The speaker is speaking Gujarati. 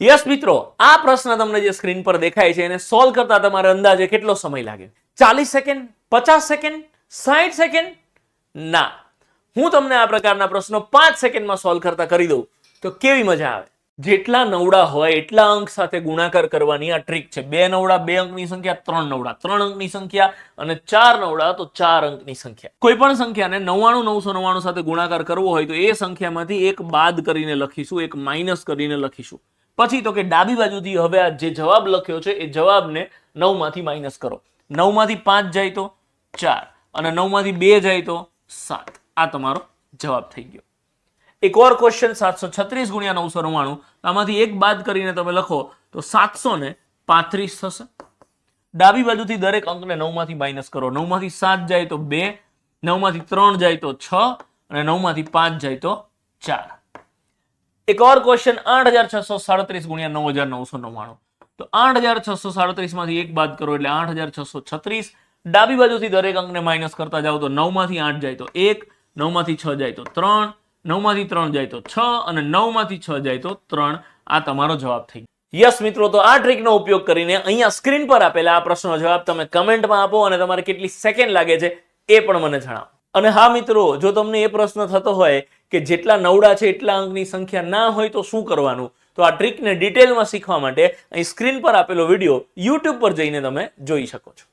યસ મિત્રો, આ પ્રશ્ન તમને જે સ્ક્રીન પર દેખાય છે એને સોલ્વ કરતા તમારે અંદાજે કેટલો સમય લાગે? 40 સેકન્ડ, 50 સેકન્ડ, 60 સેકન્ડ? ના, હું તમને આ પ્રકારના પ્રશ્નો 5 સેકન્ડમાં સોલ્વ કરતા કરી દઉં તો કેવી મજા આવે. જેટલા નવડા હોય એટલા અંક સાથે ગુણાકાર કરવાની આ ટ્રીક છે. 2 નવડા 2 અંકની સંખ્યા, 3 નવડા 3 અંકની સંખ્યા અને 4 નવડા તો 4 અંકની સંખ્યા. કોઈ પણ સંખ્યાને 99,999 સાથે ગુણાકાર કરવો હોય તો એ સંખ્યામાંથી એક બાદ કરીને લખીશું, એક માઇનસ કરીને લખીશું. પછી તો કે ડાબી બાજુથી હવે આ જે જવાબ લખ્યો છે એ જવાબને 9 માંથી માઇનસ કરો. 9 માંથી 5 જાય તો 4 અને 9 માંથી 2 જાય તો 7. આ તમારો જવાબ થઈ ગયો. એક ઓર ક્વેશ્ચન 736 ગુણ્યા 999, આમાંથી એક બાદ કરીને તમે લખો તો 735 થશે. ડાબી બાજુથી દરેક અંકને 9 માંથી માઇનસ કરો. 9 માંથી 7 જાય તો 2, 9 માંથી 3 જાય તો 6 અને 9 માંથી 5 જાય તો 4. એક ઓર ક્વેશ્ચન 8637 ગુણ્યા 9999, તો 8637 માંથી એક બાદ કરો એટલે 8636. ડાબી બાજુથી દરેક અંકને માઇનસ કરતા જાઓ તો 9 માંથી 8 જાય તો 1, 9 માંથી 6 જાય તો 3, 9 માંથી 3 જાય તો 6 અને 9 માંથી 6 જાય તો 3. આ તમારો જવાબ થઈ ગયો. યસ મિત્રો, તો આ ટ્રીકનો ઉપયોગ કરીને અહીંયા સ્ક્રીન પર આપેલા આ પ્રશ્નનો જવાબ તમે કમેન્ટમાં આપો અને તમારે કેટલી સેકન્ડ લાગે છે એ પણ મને જણાવો. અને હા મિત્રો, જો તમને એ પ્રશ્ન થતો હોય કે જેટલા નવડા છે એટલા અંકની સંખ્યા ના હોય તો શું કરવાનું, તો આ ટ્રીકને ડિટેલમાં શીખવા માટે અહીં સ્ક્રીન પર આપેલો વિડીયો YouTube પર જઈને તમે જોઈ શકો છો.